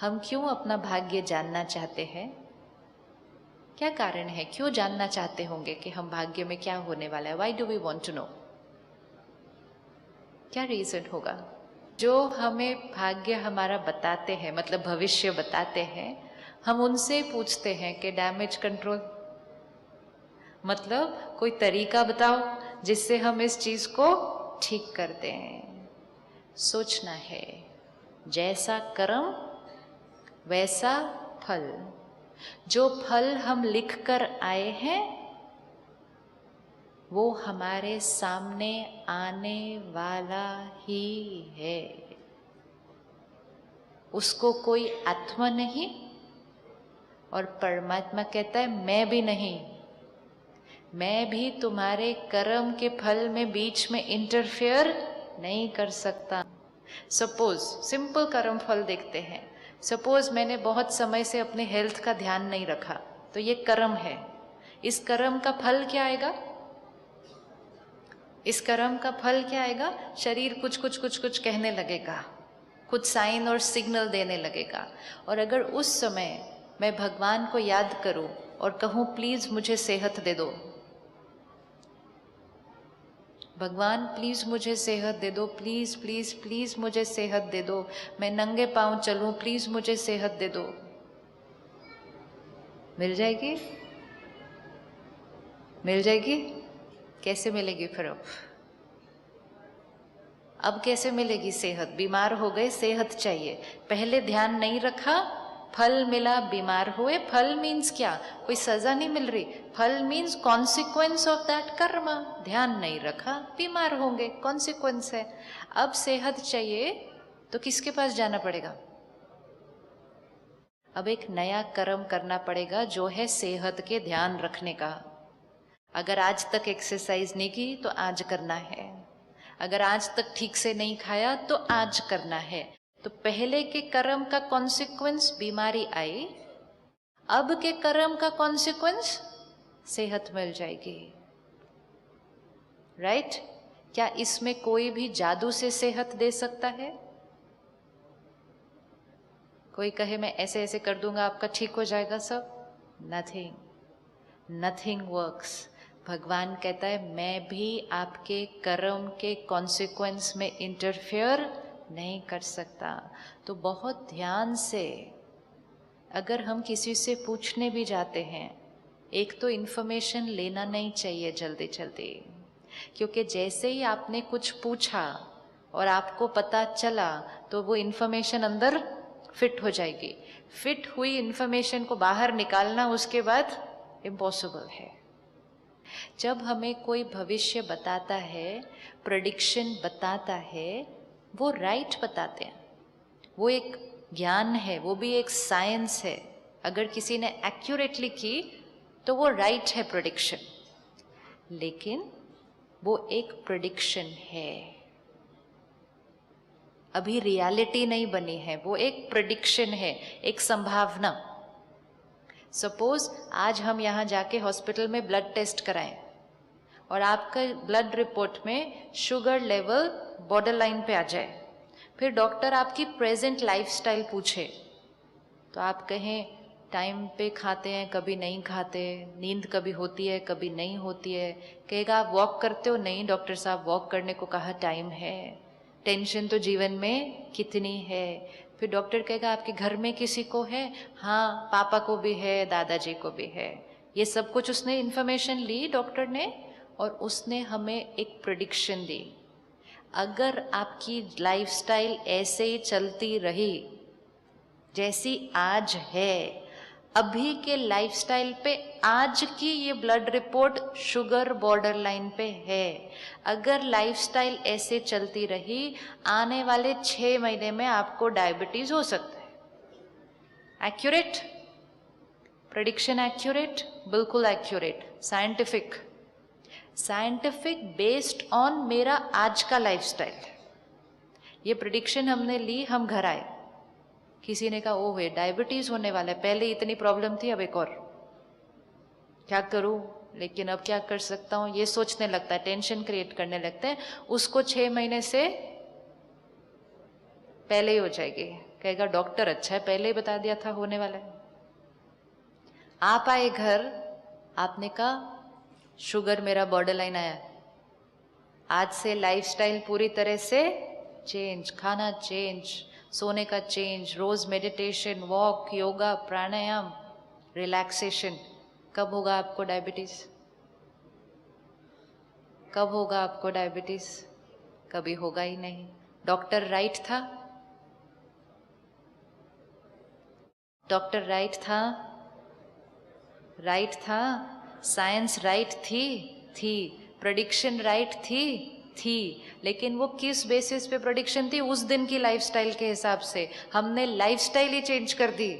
हम क्यों अपना भाग्य जानना चाहते हैं? क्या कारण है? क्यों जानना चाहते होंगे कि हम भाग्य में क्या होने वाला है? Why do we want to know? क्या रीजन होगा? जो हमें भाग्य हमारा बताते हैं, मतलब भविष्य बताते हैं, हम उनसे पूछते हैं कि डैमेज कंट्रोल, मतलब कोई तरीका बताओ जिससे हम इस चीज को ठीक कर दें। सोचना है, जैसा कर्म वैसा फल। जो फल हम लिख कर आए हैं वो हमारे सामने आने वाला ही है। उसको कोई आत्मा नहीं, और परमात्मा कहता है मैं भी नहीं, मैं भी तुम्हारे कर्म के फल में बीच में इंटरफेयर नहीं कर सकता। सपोज सिंपल कर्म फल देखते हैं। सपोज मैंने बहुत समय से अपने हेल्थ का ध्यान नहीं रखा, तो ये कर्म है। इस कर्म का फल क्या आएगा? इस कर्म का फल क्या आएगा? शरीर कुछ कुछ कुछ कुछ कहने लगेगा, कुछ साइन और सिग्नल देने लगेगा। और अगर उस समय मैं भगवान को याद करूं और कहूं प्लीज मुझे सेहत दे दो, भगवान प्लीज मुझे सेहत दे दो, प्लीज प्लीज प्लीज मुझे सेहत दे दो, मैं नंगे पांव चलूं, प्लीज मुझे सेहत दे दो, मिल जाएगी? मिल जाएगी? कैसे मिलेगी फिर? अब कैसे मिलेगी सेहत? बीमार हो गए, सेहत चाहिए, पहले ध्यान नहीं रखा, फल मिला, बीमार हुए। फल मीन्स क्या? कोई सजा नहीं मिल रही, फल मीन्स कॉन्सिक्वेंस ऑफ दैट कर्म। ध्यान नहीं रखा, बीमार होंगे, कॉन्सिक्वेंस है। अब सेहत चाहिए तो किसके पास जाना पड़ेगा? अब एक नया कर्म करना पड़ेगा जो है सेहत के ध्यान रखने का। अगर आज तक एक्सरसाइज नहीं की तो आज करना है, अगर आज तक ठीक से नहीं खाया तो आज करना है। तो पहले के कर्म का कॉन्सिक्वेंस बीमारी आई, अब के कर्म का कॉन्सिक्वेंस सेहत मिल जाएगी। राइट? क्या इसमें कोई भी जादू से सेहत दे सकता है? कोई कहे मैं ऐसे ऐसे कर दूंगा आपका ठीक हो जाएगा सब? Nothing, nothing works. भगवान कहता है मैं भी आपके कर्म के कॉन्सिक्वेंस में इंटरफेयर नहीं कर सकता। तो बहुत ध्यान से अगर हम किसी से पूछने भी जाते हैं, एक तो इन्फॉर्मेशन लेना नहीं चाहिए जल्दी जल्दी, क्योंकि जैसे ही आपने कुछ पूछा और आपको पता चला तो वो इन्फॉर्मेशन अंदर फिट हो जाएगी। फिट हुई इन्फॉर्मेशन को बाहर निकालना उसके बाद इम्पॉसिबल है। जब हमें कोई भविष्य बताता है, प्रेडिक्शन बताता है, वो राइट बताते हैं, वो एक ज्ञान है, वो भी एक साइंस है। अगर किसी ने एक्यूरेटली की तो वो राइट है प्रेडिक्शन, लेकिन वो एक प्रेडिक्शन है, अभी रियलिटी नहीं बनी है, वो एक प्रेडिक्शन है, एक संभावना। सपोज आज हम यहाँ जाके हॉस्पिटल में ब्लड टेस्ट कराएं और आपका ब्लड रिपोर्ट में शुगर लेवल बॉर्डर लाइन पे आ जाए, फिर डॉक्टर आपकी प्रेजेंट लाइफस्टाइल पूछे तो आप कहें टाइम पे खाते हैं, कभी नहीं खाते, नींद कभी होती है कभी नहीं होती है। कहेगा आप वॉक करते हो? नहीं डॉक्टर साहब, वॉक करने को कहा टाइम है। टेंशन तो जीवन में कितनी है। फिर डॉक्टर कहेगा आपके घर में किसी को है? हाँ, पापा को भी है, दादाजी को भी है। ये सब कुछ उसने इन्फॉर्मेशन ली डॉक्टर ने, और उसने हमें एक प्रेडिक्शन दी। अगर आपकी लाइफस्टाइल ऐसे ही चलती रही जैसी आज है, अभी के लाइफस्टाइल पे आज की ये blood report sugar border line पे है, अगर लाइफस्टाइल ऐसे चलती रही आने वाले 6 महीने में आपको डायबिटीज हो सकता है। Accurate prediction? एक्यूरेट, बिल्कुल accurate, scientific, scientific based on मेरा आज का लाइफस्टाइल। ये प्रेडिक्शन हमने ली, हम घर आए, किसी ने कहा ओह डायबिटीज होने वाला है, पहले इतनी प्रॉब्लम थी अब एक और, क्या करूं, लेकिन अब क्या कर सकता हूं, ये सोचने लगता है, टेंशन क्रिएट करने लगते हैं। उसको 6 महीने से पहले ही हो जाएगी, कहेगा डॉक्टर अच्छा है, पहले ही बता दिया था होने वाला है। आप आए घर, आपने कहा शुगर मेरा बॉर्डर लाइन आया, आज से लाइफस्टाइल पूरी तरह से चेंज, खाना चेंज, सोने का चेंज, रोज मेडिटेशन, वॉक, योगा, प्राणायाम, रिलैक्सेशन। कब होगा आपको डायबिटीज? कब होगा आपको डायबिटीज? कभी होगा ही नहीं। डॉक्टर राइट था? डॉक्टर राइट था? राइट था। साइंस राइट थी। प्रेडिक्शन राइट थी। लेकिन वो किस बेसिस पे प्रेडिक्शन थी? उस दिन की लाइफस्टाइल के हिसाब से। हमने लाइफस्टाइल ही चेंज कर दी।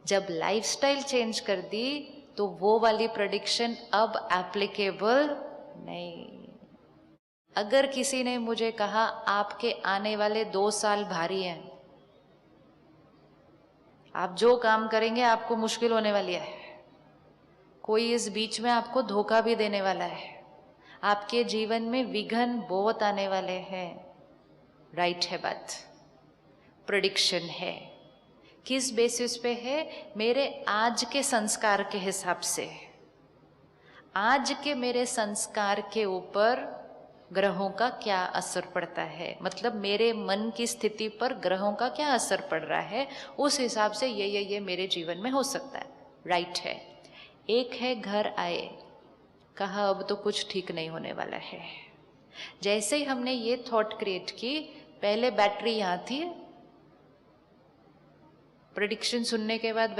जब लाइफस्टाइल चेंज कर दी तो वो वाली प्रेडिक्शन अब एप्लीकेबल नहीं। अगर किसी ने मुझे कहा आपके आने वाले 2 साल भारी हैं, आप जो काम करेंगे आपको मुश्किल होने वाली है, कोई इस बीच में आपको धोखा भी देने वाला है, आपके जीवन में विघ्न बहुत आने वाले हैं, राइट है बात, प्रेडिक्शन है। किस बेसिस पे है? मेरे आज के संस्कार के हिसाब से। आज के मेरे संस्कार के ऊपर ग्रहों का क्या असर पड़ता है, मतलब मेरे मन की स्थिति पर ग्रहों का क्या असर पड़ रहा है, उस हिसाब से ये मेरे जीवन में हो सकता है, राइट है। एक है घर आए, कहा अब तो कुछ ठीक नहीं होने वाला है। जैसे ही हमने ये थॉट क्रिएट की, पहले बैटरी यहाँ थी, प्रेडिक्शन सुनने के बाद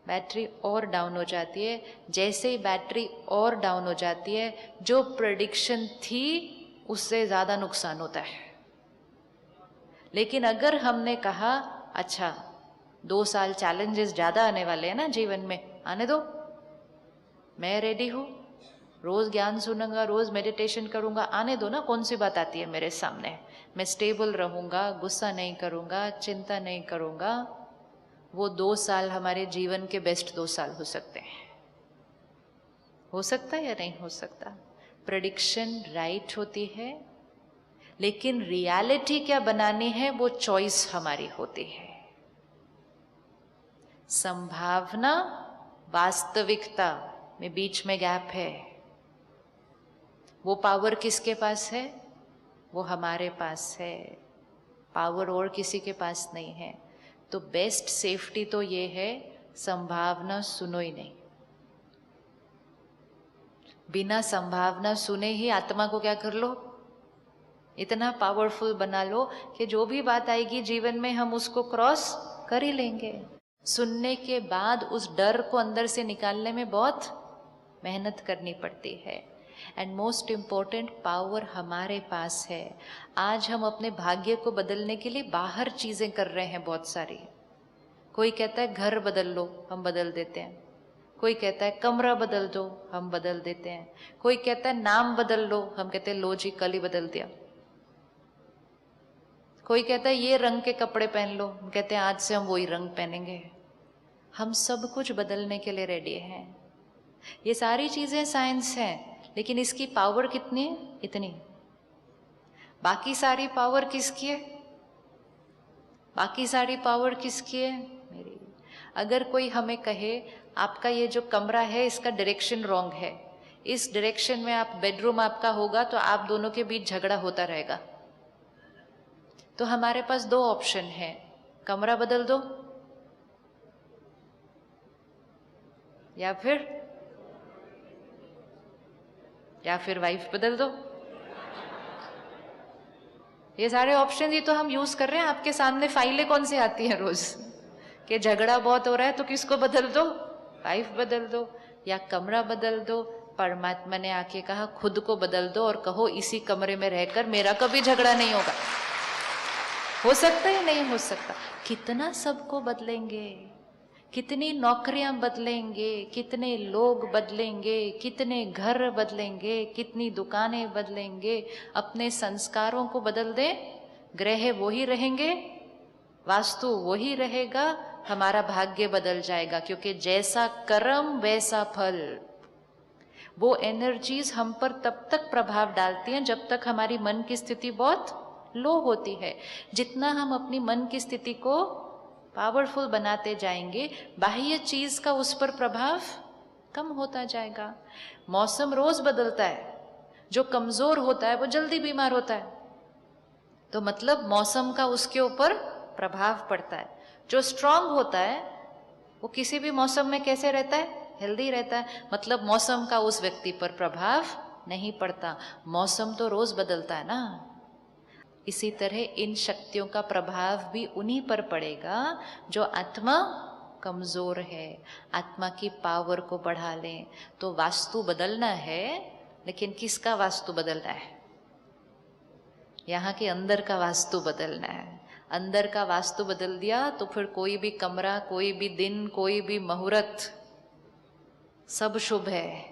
बैटरी और डाउन हो जाती है। जैसे ही बैटरी और डाउन हो जाती है, जो प्रेडिक्शन थी उससे ज़्यादा नुकसान होता है। लेकिन अगर हमने कहा अच्छा 2 साल चैलेंजेस ज़्यादा आने वाले हैं ना जीवन में, आने दो, मैं रेडी हूँ, रोज़ ज्ञान सुनूंगा, रोज़ मेडिटेशन करूँगा, आने दो ना, कौन सी बात आती है मेरे सामने, मैं स्टेबल रहूँगा, गुस्सा नहीं करूँगा, चिंता नहीं करूँगा। वो 2 साल हमारे जीवन के बेस्ट 2 साल हो सकते हैं। हो सकता है या नहीं हो सकता? प्रेडिक्शन राइट होती है, लेकिन रियलिटी क्या बनानी है वो चॉइस हमारी होती है। संभावना वास्तविकता में बीच में गैप है। वो पावर किसके पास है? वो हमारे पास है। पावर और किसी के पास नहीं है। तो बेस्ट सेफ्टी तो ये है, संभावना सुनो ही नहीं। बिना संभावना सुने ही आत्मा को क्या कर लो, इतना पावरफुल बना लो कि जो भी बात आएगी जीवन में हम उसको क्रॉस कर ही लेंगे। सुनने के बाद उस डर को अंदर से निकालने में बहुत मेहनत करनी पड़ती है। एंड मोस्ट इम्पोर्टेंट, पावर हमारे पास है। आज हम अपने भाग्य को बदलने के लिए बाहर चीजें कर रहे हैं बहुत सारी। कोई कहता है घर बदल लो, हम बदल देते हैं। कोई कहता है कमरा बदल दो, हम बदल देते हैं। कोई कहता है नाम बदल लो, हम कहते हैं लो जी कल ही बदल दिया। कोई कहता है ये रंग के कपड़े पहन लो, हम कहते हैं आज से हम वही रंग पहनेंगे। हम सब कुछ बदलने के लिए रेडी हैं। ये सारी चीजें साइंस हैं, लेकिन इसकी पावर कितनी है? इतनी। बाकी सारी पावर किसकी है? बाकी सारी पावर किसकी है? मेरी। अगर कोई हमें कहे आपका ये जो कमरा है इसका डायरेक्शन रॉन्ग है, इस डायरेक्शन में आप बेडरूम आपका होगा तो आप दोनों के बीच झगड़ा होता रहेगा, तो हमारे पास 2 ऑप्शन है, कमरा बदल दो या फिर वाइफ बदल दो। ये सारे ऑप्शन ही तो हम यूज कर रहे हैं। आपके सामने फाइलें कौन सी आती हैं रोज कि झगड़ा बहुत हो रहा है तो किसको बदल दो? वाइफ बदल दो या कमरा बदल दो। परमात्मा ने आके कहा खुद को बदल दो और कहो इसी कमरे में रहकर मेरा कभी झगड़ा नहीं होगा। हो सकता है? नहीं हो सकता। कितना सबको बदलेंगे, कितनी नौकरियां बदलेंगे, कितने लोग बदलेंगे, कितने घर बदलेंगे, कितनी दुकानें बदलेंगे। अपने संस्कारों को बदल दें, ग्रह वही रहेंगे, वास्तु वही रहेगा, हमारा भाग्य बदल जाएगा। क्योंकि जैसा कर्म वैसा फल। वो एनर्जीज हम पर तब तक प्रभाव डालती हैं जब तक हमारी मन की स्थिति बहुत लो होती है। जितना हम अपनी मन की स्थिति को पावरफुल बनाते जाएंगे, बाह्य चीज का उस पर प्रभाव कम होता जाएगा। मौसम रोज बदलता है, जो कमजोर होता है वो जल्दी बीमार होता है, तो मतलब मौसम का उसके ऊपर प्रभाव पड़ता है। जो स्ट्रांग होता है वो किसी भी मौसम में कैसे रहता है? हेल्दी रहता है, मतलब मौसम का उस व्यक्ति पर प्रभाव नहीं पड़ता। मौसम तो रोज बदलता है ना। इसी तरह इन शक्तियों का प्रभाव भी उन्हीं पर पड़ेगा जो आत्मा कमजोर है। आत्मा की पावर को बढ़ा लें। तो वास्तु बदलना है, लेकिन किसका वास्तु बदलना है? यहाँ के अंदर का वास्तु बदलना है। अंदर का वास्तु बदल दिया तो फिर कोई भी कमरा, कोई भी दिन, कोई भी मुहूर्त सब शुभ है।